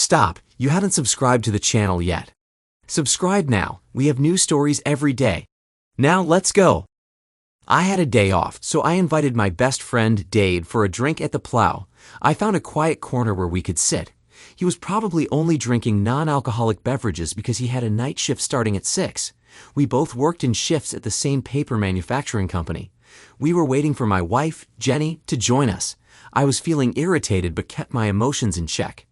Stop, you haven't subscribed to the channel yet. Subscribe now, we have new stories every day. Now let's go. I had a day off, so I invited my best friend, Dave, for a drink at the Plow. I found a quiet corner where we could sit. He was probably only drinking non-alcoholic beverages because he had a night shift starting at 6. We both worked in shifts at the same paper manufacturing company. We were waiting for my wife, Jenny, to join us. I was feeling irritated but kept my emotions in check.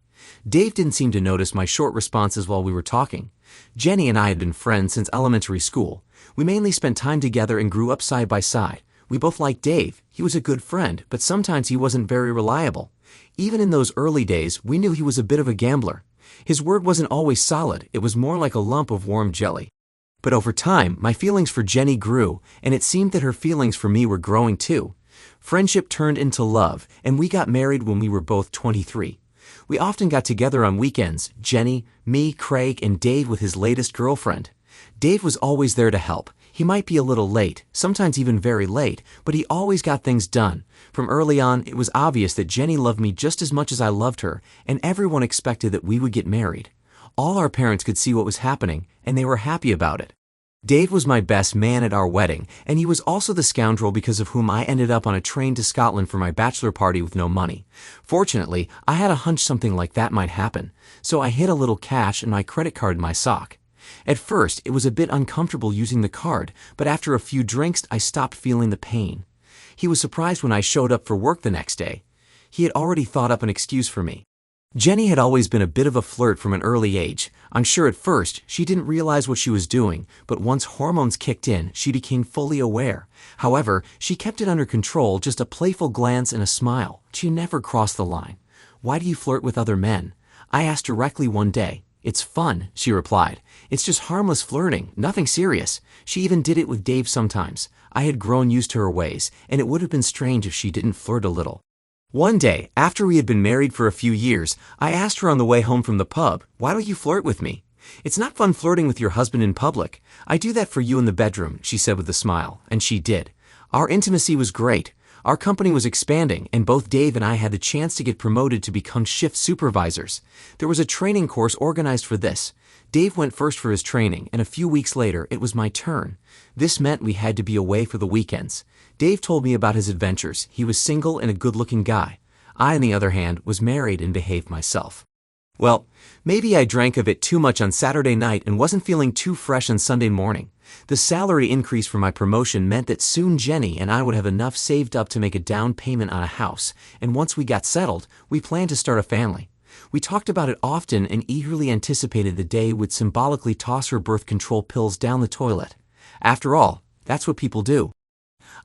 Dave didn't seem to notice my short responses while we were talking. Jenny and I had been friends since elementary school. We mainly spent time together and grew up side by side. We both liked Dave. He was a good friend, but sometimes he wasn't very reliable. Even in those early days, we knew he was a bit of a gambler. His word wasn't always solid. It was more like a lump of warm jelly. But over time, my feelings for Jenny grew, and it seemed that her feelings for me were growing too. Friendship turned into love, and we got married when we were both 23. We often got together on weekends, Jenny, me, Craig, and Dave with his latest girlfriend. Dave was always there to help. He might be a little late, sometimes even very late, but he always got things done. From early on, it was obvious that Jenny loved me just as much as I loved her, and everyone expected that we would get married. All our parents could see what was happening, and they were happy about it. Dave was my best man at our wedding, and he was also the scoundrel because of whom I ended up on a train to Scotland for my bachelor party with no money. Fortunately, I had a hunch something like that might happen, so I hid a little cash and my credit card in my sock. At first, it was a bit uncomfortable using the card, but after a few drinks, I stopped feeling the pain. He was surprised when I showed up for work the next day. He had already thought up an excuse for me. Jenny had always been a bit of a flirt from an early age. I'm sure at first she didn't realize what she was doing, but once hormones kicked in, she became fully aware. However, she kept it under control, just a playful glance and a smile. She never crossed the line. "Why do you flirt with other men?" I asked directly one day. "It's fun," she replied. "It's just harmless flirting, nothing serious." She even did it with Dave sometimes. I had grown used to her ways, and it would have been strange if she didn't flirt a little. One day, after we had been married for a few years, I asked her on the way home from the pub, "Why don't you flirt with me?" "It's not fun flirting with your husband in public. I do that for you in the bedroom," she said with a smile, and she did. Our intimacy was great. Our company was expanding, and both Dave and I had the chance to get promoted to become shift supervisors. There was a training course organized for this. Dave went first for his training, and a few weeks later, it was my turn. This meant we had to be away for the weekends. Dave told me about his adventures. He was single and a good-looking guy. I, on the other hand, was married and behaved myself. Well, maybe I drank a bit too much on Saturday night and wasn't feeling too fresh on Sunday morning. The salary increase for my promotion meant that soon Jenny and I would have enough saved up to make a down payment on a house, and once we got settled, we planned to start a family. We talked about it often and eagerly anticipated the day would symbolically toss her birth control pills down the toilet. After all, that's what people do.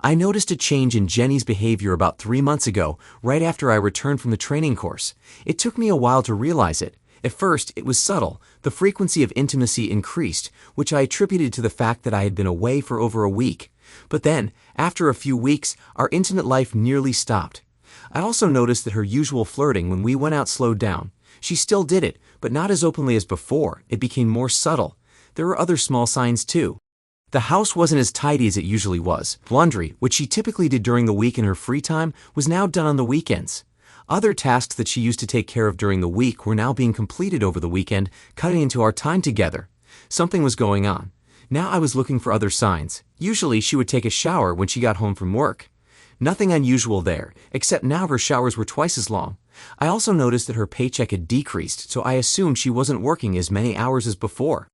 I noticed a change in Jenny's behavior about 3 months ago, right after I returned from the training course. It took me a while to realize it. At first, it was subtle. The frequency of intimacy increased, which I attributed to the fact that I had been away for over a week. But then, after a few weeks, our intimate life nearly stopped. I also noticed that her usual flirting when we went out slowed down. She still did it, but not as openly as before. It became more subtle. There were other small signs too. The house wasn't as tidy as it usually was. Laundry, which she typically did during the week in her free time, was now done on the weekends. Other tasks that she used to take care of during the week were now being completed over the weekend, cutting into our time together. Something was going on. Now I was looking for other signs. Usually she would take a shower when she got home from work. Nothing unusual there, except now her showers were twice as long. I also noticed that her paycheck had decreased, so I assumed she wasn't working as many hours as before.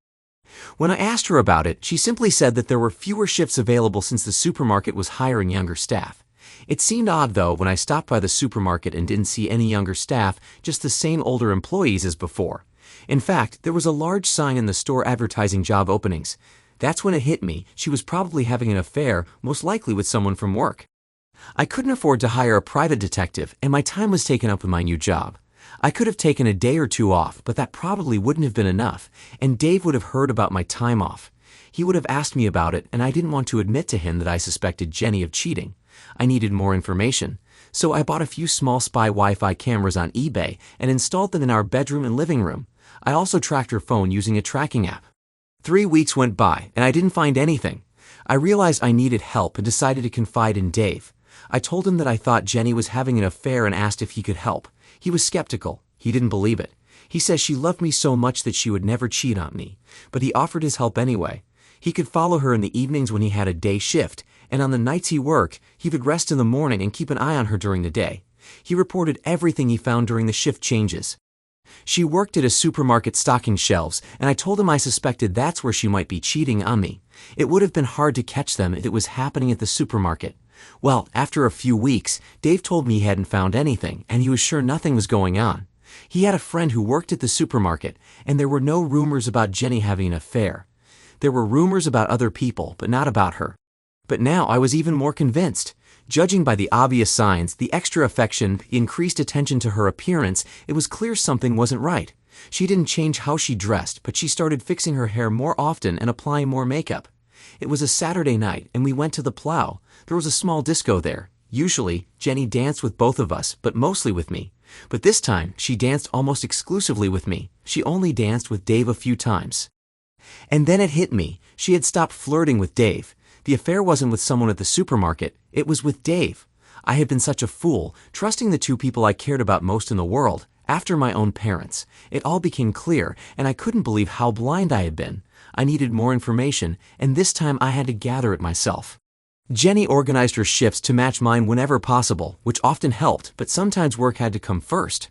When I asked her about it, she simply said that there were fewer shifts available since the supermarket was hiring younger staff. It seemed odd, though, when I stopped by the supermarket and didn't see any younger staff, just the same older employees as before. In fact, there was a large sign in the store advertising job openings. That's when it hit me. She was probably having an affair, most likely with someone from work. I couldn't afford to hire a private detective, and my time was taken up with my new job. I could have taken a day or two off, but that probably wouldn't have been enough, and Dave would have heard about my time off. He would have asked me about it, and I didn't want to admit to him that I suspected Jenny of cheating. I needed more information, so I bought a few small spy Wi-Fi cameras on eBay and installed them in our bedroom and living room. I also tracked her phone using a tracking app. 3 weeks went by, and I didn't find anything. I realized I needed help and decided to confide in Dave. I told him that I thought Jenny was having an affair and asked if he could help. He was skeptical. He didn't believe it. He says she loved me so much that she would never cheat on me, but he offered his help anyway. He could follow her in the evenings when he had a day shift, and on the nights he worked, he would rest in the morning and keep an eye on her during the day. He reported everything he found during the shift changes. She worked at a supermarket stocking shelves, and I told him I suspected that's where she might be cheating on me. It would have been hard to catch them if it was happening at the supermarket. Well, after a few weeks, Dave told me he hadn't found anything, and he was sure nothing was going on. He had a friend who worked at the supermarket, and there were no rumors about Jenny having an affair. There were rumors about other people, but not about her. But now I was even more convinced. Judging by the obvious signs, the extra affection, the increased attention to her appearance, it was clear something wasn't right. She didn't change how she dressed, but she started fixing her hair more often and applying more makeup. It was a Saturday night, and we went to the Plow. There was a small disco there. Usually, Jenny danced with both of us, but mostly with me. But this time, she danced almost exclusively with me. She only danced with Dave a few times. And then it hit me. She had stopped flirting with Dave. The affair wasn't with someone at the supermarket. It was with Dave. I had been such a fool, trusting the two people I cared about most in the world, after my own parents. It all became clear, and I couldn't believe how blind I had been. I needed more information, and this time I had to gather it myself. Jenny organized her shifts to match mine whenever possible, which often helped, but sometimes work had to come first.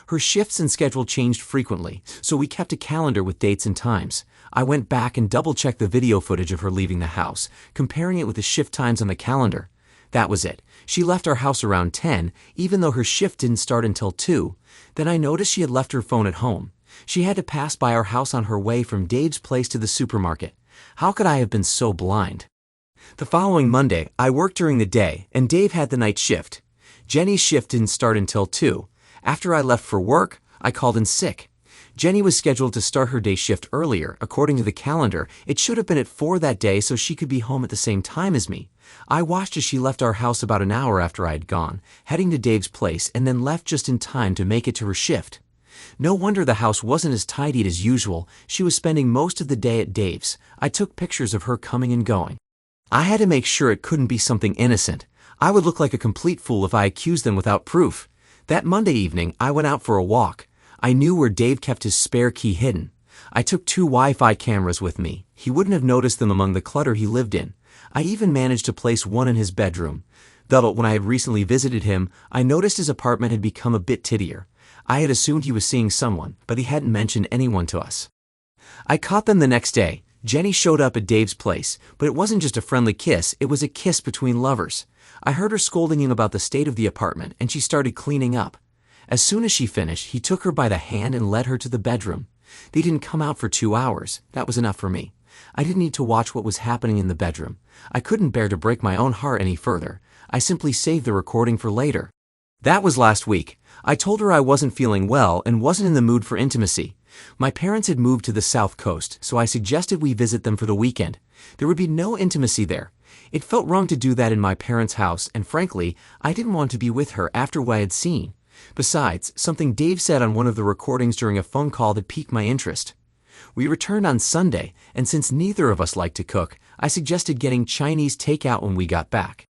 Her shifts and schedule changed frequently, so we kept a calendar with dates and times. I went back and double-checked the video footage of her leaving the house, comparing it with the shift times on the calendar. That was it. She left our house around 10, even though her shift didn't start until 2. Then I noticed she had left her phone at home. She had to pass by our house on her way from Dave's place to the supermarket. How could I have been so blind? The following Monday, I worked during the day, and Dave had the night shift. Jenny's shift didn't start until 2. After I left for work, I called in sick. Jenny was scheduled to start her day shift earlier. According to the calendar, it should have been at 4 that day so she could be home at the same time as me. I watched as she left our house about an hour after I had gone, heading to Dave's place, and then left just in time to make it to her shift. No wonder the house wasn't as tidied as usual. She was spending most of the day at Dave's. I took pictures of her coming and going. I had to make sure it couldn't be something innocent. I would look like a complete fool if I accused them without proof. That Monday evening, I went out for a walk. I knew where Dave kept his spare key hidden. I took 2 Wi-Fi cameras with me. He wouldn't have noticed them among the clutter he lived in. I even managed to place one in his bedroom. Though when I had recently visited him, I noticed his apartment had become a bit tiddier. I had assumed he was seeing someone, but he hadn't mentioned anyone to us. I caught them the next day. Jenny showed up at Dave's place, but it wasn't just a friendly kiss, it was a kiss between lovers. I heard her scolding him about the state of the apartment, and she started cleaning up. As soon as she finished, he took her by the hand and led her to the bedroom. They didn't come out for 2 hours. That was enough for me. I didn't need to watch what was happening in the bedroom. I couldn't bear to break my own heart any further. I simply saved the recording for later. That was last week. I told her I wasn't feeling well and wasn't in the mood for intimacy. My parents had moved to the South Coast, so I suggested we visit them for the weekend. There would be no intimacy there. It felt wrong to do that in my parents' house, and frankly, I didn't want to be with her after what I had seen. Besides, something Dave said on one of the recordings during a phone call that piqued my interest. We returned on Sunday, and since neither of us liked to cook, I suggested getting Chinese takeout when we got back.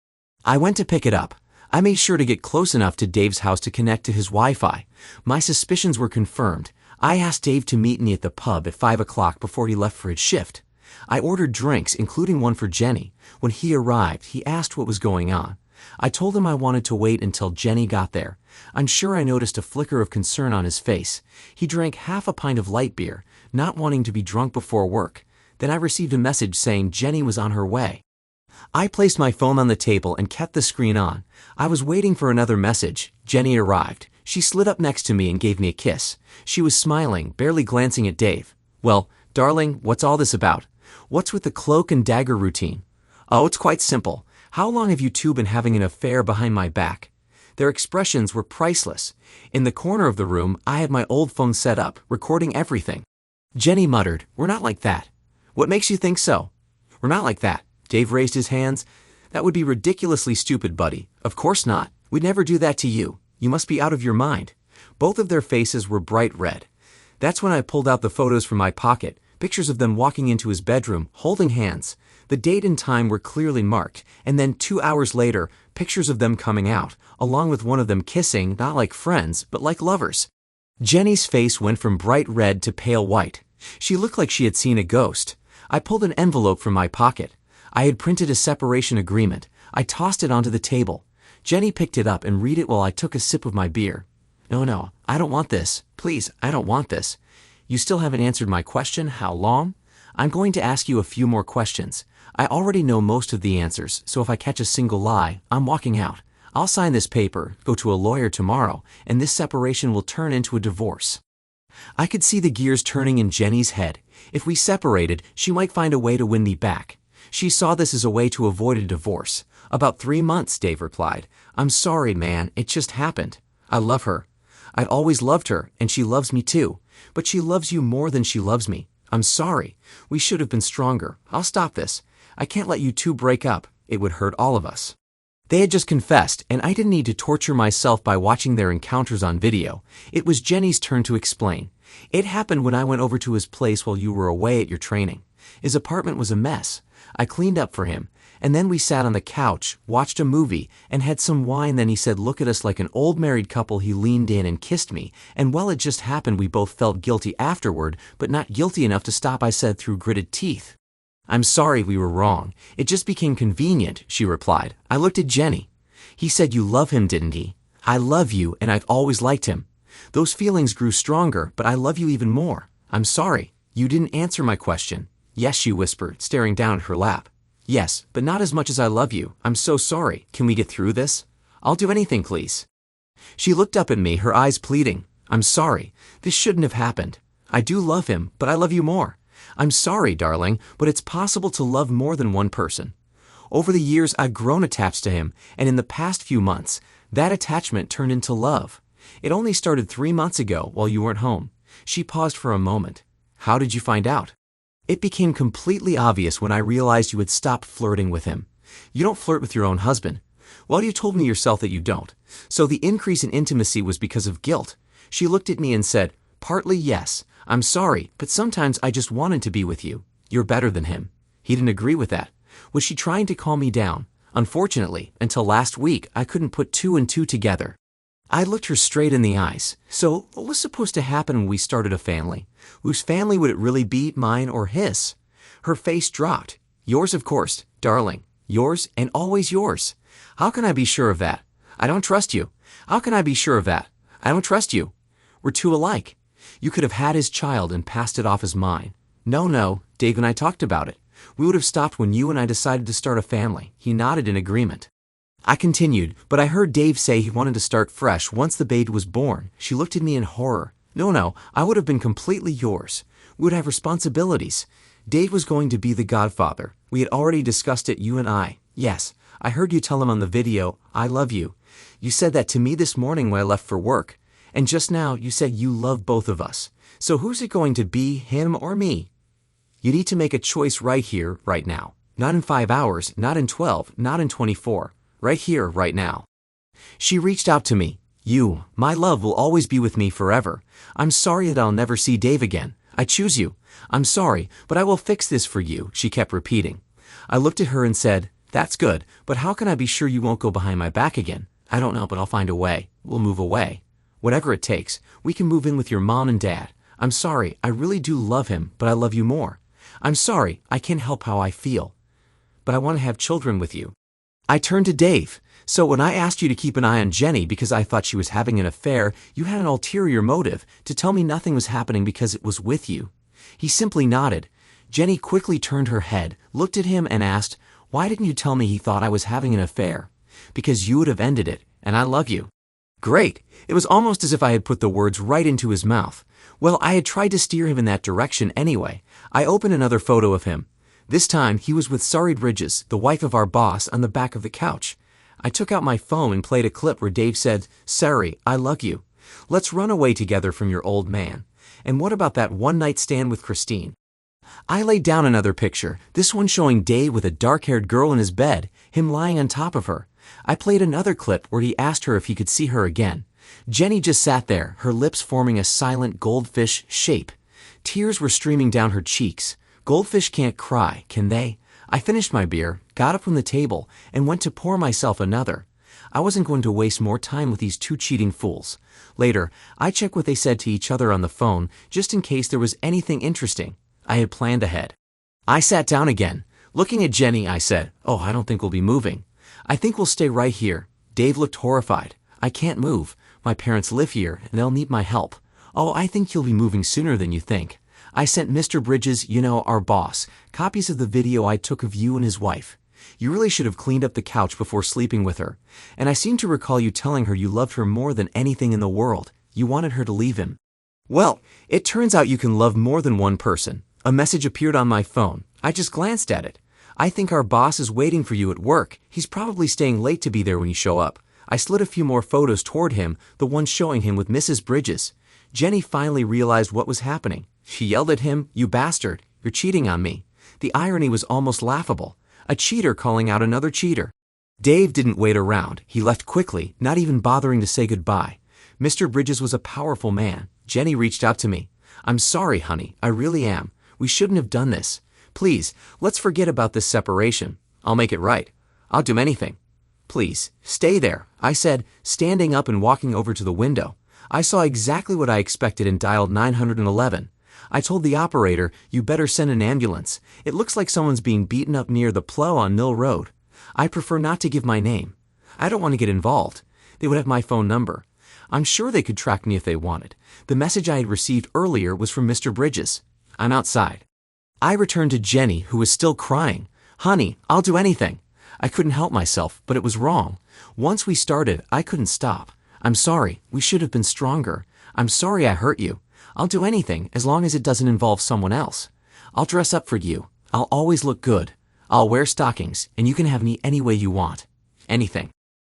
I went to pick it up. I made sure to get close enough to Dave's house to connect to his Wi-Fi. My suspicions were confirmed. I asked Dave to meet me at the pub at 5 o'clock before he left for his shift. I ordered drinks, including one for Jenny. When he arrived, he asked what was going on. I told him I wanted to wait until Jenny got there. I'm sure I noticed a flicker of concern on his face. He drank half a pint of light beer, not wanting to be drunk before work. Then I received a message saying Jenny was on her way. I placed my phone on the table and kept the screen on. I was waiting for another message. Jenny arrived. She slid up next to me and gave me a kiss. She was smiling, barely glancing at Dave. "Well, darling, what's all this about? What's with the cloak and dagger routine?" "Oh, it's quite simple. How long have you two been having an affair behind my back?" Their expressions were priceless. In the corner of the room, I had my old phone set up, recording everything. Jenny muttered, "We're not like that." "What makes you think so?" "We're not like that." Dave raised his hands. "That would be ridiculously stupid, buddy. Of course not. We'd never do that to you. You must be out of your mind." Both of their faces were bright red. That's when I pulled out the photos from my pocket, pictures of them walking into his bedroom, holding hands. The date and time were clearly marked, and then 2 hours later, pictures of them coming out, along with one of them kissing, not like friends, but like lovers. Jenny's face went from bright red to pale white. She looked like she had seen a ghost. I pulled an envelope from my pocket. I had printed a separation agreement. I tossed it onto the table. Jenny picked it up and read it while I took a sip of my beer. No, I don't want this. Please, I don't want this. You still haven't answered my question, how long? I'm going to ask you a few more questions. I already know most of the answers, so if I catch a single lie, I'm walking out. I'll sign this paper, go to a lawyer tomorrow, and this separation will turn into a divorce. I could see the gears turning in Jenny's head. If we separated, she might find a way to win me back. She saw this as a way to avoid a divorce. About 3 months, Dave replied. I'm sorry, man, it just happened. I love her. I've always loved her, and she loves me too. But she loves you more than she loves me. I'm sorry. We should have been stronger. I'll stop this. I can't let you two break up. It would hurt all of us. They had just confessed, and I didn't need to torture myself by watching their encounters on video. It was Jenny's turn to explain. It happened when I went over to his place while you were away at your training. His apartment was a mess. I cleaned up for him, and then we sat on the couch, watched a movie, and had some wine. Then he said, look at us like an old married couple. He leaned in and kissed me, and well, it just happened we both felt guilty afterward, but not guilty enough to stop, I said through gritted teeth. I'm sorry we were wrong. It just became convenient, she replied. I looked at Jenny. He said you love him, didn't he? I love you, and I've always liked him. Those feelings grew stronger, but I love you even more. I'm sorry. You didn't answer my question. Yes, she whispered, staring down at her lap. Yes, but not as much as I love you. I'm so sorry. Can we get through this? I'll do anything, please. She looked up at me, her eyes pleading. I'm sorry. This shouldn't have happened. I do love him, but I love you more. I'm sorry, darling, but it's possible to love more than one person. Over the years, I've grown attached to him, and in the past few months, that attachment turned into love. It only started 3 months ago while you weren't home. She paused for a moment. How did you find out? It became completely obvious when I realized you had stopped flirting with him. You don't flirt with your own husband. Well, you told me yourself that you don't. So the increase in intimacy was because of guilt. She looked at me and said, partly yes. I'm sorry, but sometimes I just wanted to be with you. You're better than him. He didn't agree with that. Was she trying to calm me down? Unfortunately, until last week, I couldn't put 2 and 2 together. I looked her straight in the eyes. So, what was supposed to happen when we started a family? Whose family would it really be, mine or his? Her face dropped. Yours, of course, darling. Yours and always yours. How can I be sure of that? I don't trust you. How can I be sure of that? I don't trust you. We're too alike. You could have had his child and passed it off as mine. No, Dave and I talked about it. We would have stopped when you and I decided to start a family. He nodded in agreement. I continued, but I heard Dave say he wanted to start fresh once the baby was born. She looked at me in horror. No, I would have been completely yours. We would have responsibilities. Dave was going to be the godfather. We had already discussed it, you and I. Yes, I heard you tell him on the video, I love you. You said that to me this morning when I left for work. And just now, you said you love both of us. So who's it going to be, him or me? You need to make a choice right here, right now. Not in 5 hours, not in 12, not in 24. Right here, right now. She reached out to me. You, my love, will always be with me forever. I'm sorry that I'll never see Dave again. I choose you. I'm sorry, but I will fix this for you, she kept repeating. I looked at her and said, that's good, but how can I be sure you won't go behind my back again? I don't know, but I'll find a way. We'll move away. Whatever it takes, we can move in with your mom and dad. I'm sorry, I really do love him, but I love you more. I'm sorry, I can't help how I feel. But I want to have children with you. I turned to Dave. So when I asked you to keep an eye on Jenny because I thought she was having an affair, you had an ulterior motive to tell me nothing was happening because it was with you. He simply nodded. Jenny quickly turned her head, looked at him and asked, why didn't you tell me he thought I was having an affair? Because you would have ended it, and I love you. Great. It was almost as if I had put the words right into his mouth. Well, I had tried to steer him in that direction anyway. I opened another photo of him. This time, he was with Sari Bridges, the wife of our boss, on the back of the couch. I took out my phone and played a clip where Dave said, Sari, I love you. Let's run away together from your old man. And what about that one-night stand with Christine? I laid down another picture, this one showing Dave with a dark-haired girl in his bed, him lying on top of her. I played another clip where he asked her if he could see her again. Jenny just sat there, her lips forming a silent goldfish shape. Tears were streaming down her cheeks. Goldfish can't cry, can they? I finished my beer, got up from the table, and went to pour myself another. I wasn't going to waste more time with these two cheating fools. Later, I checked what they said to each other on the phone, just in case there was anything interesting. I had planned ahead. I sat down again. Looking at Jenny, I said, "Oh, I don't think we'll be moving. I think we'll stay right here." Dave looked horrified. "I can't move. My parents live here, and they'll need my help." "Oh, I think you'll be moving sooner than you think." I sent Mr. Bridges, our boss, copies of the video I took of you and his wife. You really should have cleaned up the couch before sleeping with her. And I seem to recall you telling her you loved her more than anything in the world. You wanted her to leave him. Well, it turns out you can love more than one person. A message appeared on my phone. I just glanced at it. "I think our boss is waiting for you at work. He's probably staying late to be there when you show up." I slid a few more photos toward him, the one showing him with Mrs. Bridges. Jenny finally realized what was happening. She yelled at him, "You bastard, you're cheating on me." The irony was almost laughable. A cheater calling out another cheater. Dave didn't wait around. He left quickly, not even bothering to say goodbye. Mr. Bridges was a powerful man. Jenny reached out to me. "I'm sorry, honey. I really am. We shouldn't have done this. Please, let's forget about this separation. I'll make it right. I'll do anything." "Please, stay there," I said, standing up and walking over to the window. I saw exactly what I expected and dialed 911. I told the operator, "You better send an ambulance. It looks like someone's being beaten up near the Plough on Mill Road." I prefer not to give my name. I don't want to get involved. They would have my phone number. I'm sure they could track me if they wanted. The message I had received earlier was from Mr. Bridges. I'm outside. I returned to Jenny, who was still crying. "Honey, I'll do anything." I couldn't help myself, but it was wrong. Once we started, I couldn't stop. "I'm sorry. We should have been stronger. I'm sorry I hurt you. I'll do anything as long as it doesn't involve someone else. I'll dress up for you. I'll always look good. I'll wear stockings, and you can have me any way you want. Anything."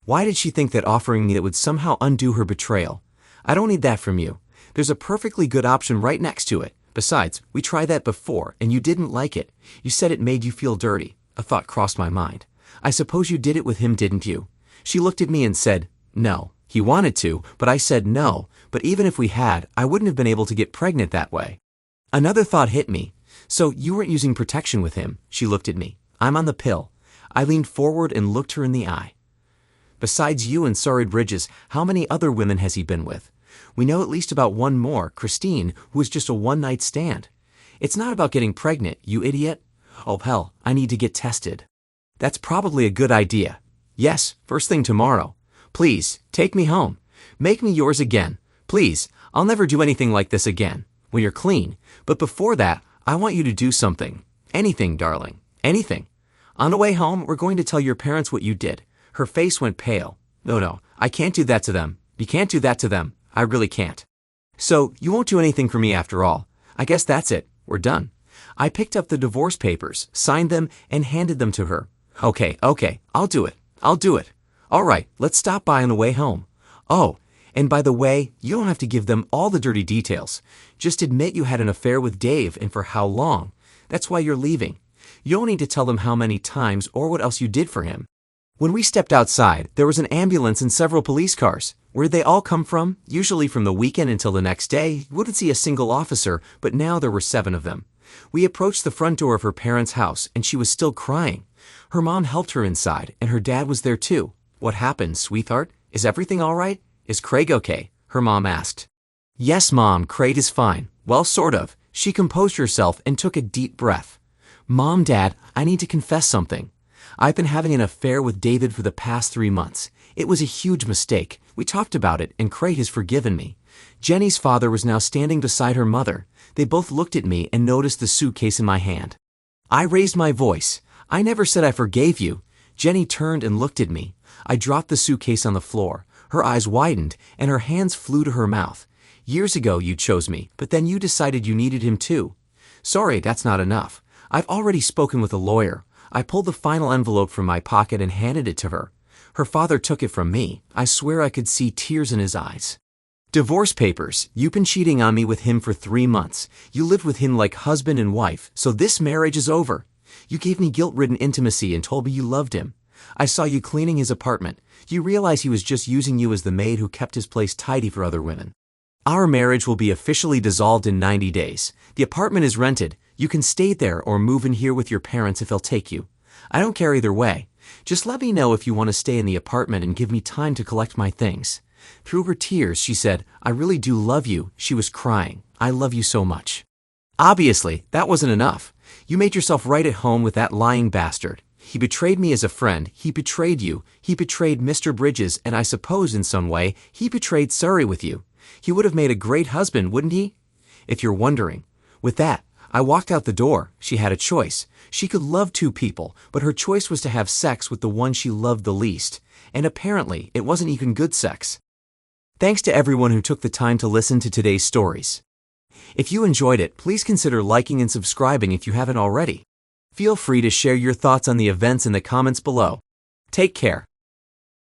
Why did she think that offering me that would somehow undo her betrayal? "I don't need that from you. There's a perfectly good option right next to it. Besides, we tried that before, and you didn't like it. You said it made you feel dirty." A thought crossed my mind. "I suppose you did it with him, didn't you?" She looked at me and said, "No. He wanted to, but I said no. But even if we had, I wouldn't have been able to get pregnant that way." Another thought hit me. "So you weren't using protection with him?" She looked at me. "I'm on the pill." I leaned forward and looked her in the eye. "Besides you and Sorry Bridges, how many other women has he been with?" "We know at least about one more, Christine, who was just a one-night stand." "It's not about getting pregnant, you idiot." "Oh hell, I need to get tested." "That's probably a good idea." "Yes, first thing tomorrow." "Please, take me home. Make me yours again. Please, I'll never do anything like this again. When you're clean. But before that, I want you to do something. Anything, darling. Anything. On the way home, we're going to tell your parents what you did." Her face went pale. No, I can't do that to them. You can't do that to them. I really can't." "So, you won't do anything for me after all. I guess that's it. We're done." I picked up the divorce papers, signed them, and handed them to her. Okay, I'll do it. All right, let's stop by on the way home. Oh, and by the way, you don't have to give them all the dirty details. Just admit you had an affair with Dave and for how long. That's why you're leaving. You don't need to tell them how many times or what else you did for him. When we stepped outside, there was an ambulance and several police cars. Where'd they all come from? Usually from the weekend until the next day, you wouldn't see a single officer, but now there were 7 of them. We approached the front door of her parents' house, and she was still crying. Her mom helped her inside, and her dad was there too. "What happened, sweetheart? Is everything all right? Is Craig okay?" her mom asked. "Yes, Mom, Craig is fine. Well, sort of." She composed herself and took a deep breath. "Mom, Dad, I need to confess something. I've been having an affair with David for the past 3 months. It was a huge mistake. We talked about it, and Craig has forgiven me." Jenny's father was now standing beside her mother. They both looked at me and noticed the suitcase in my hand. I raised my voice. "I never said I forgave you." Jenny turned and looked at me. I dropped the suitcase on the floor. Her eyes widened, and her hands flew to her mouth. "Years ago you chose me, but then you decided you needed him too." "Sorry, that's not enough. I've already spoken with a lawyer." I pulled the final envelope from my pocket and handed it to her. Her father took it from me. I swear I could see tears in his eyes. "Divorce papers. You've been cheating on me with him for 3 months. You lived with him like husband and wife, so this marriage is over. You gave me guilt-ridden intimacy and told me you loved him. I saw you cleaning his apartment. You realize he was just using you as the maid who kept his place tidy for other women. Our marriage will be officially dissolved in 90 days. The apartment is rented. You can stay there or move in here with your parents if they'll take you. I don't care either way. Just let me know if you want to stay in the apartment and give me time to collect my things." Through her tears, she said, "I really do love you." She was crying. "I love you so much." Obviously, that wasn't enough. "You made yourself right at home with that lying bastard. He betrayed me as a friend, he betrayed you, he betrayed Mr. Bridges, and I suppose in some way, he betrayed Surrey with you. He would have made a great husband, wouldn't he?" If you're wondering. With that, I walked out the door. She had a choice. She could love two people, but her choice was to have sex with the one she loved the least. And apparently, it wasn't even good sex. Thanks to everyone who took the time to listen to today's stories. If you enjoyed it, please consider liking and subscribing if you haven't already. Feel free to share your thoughts on the events in the comments below. Take care.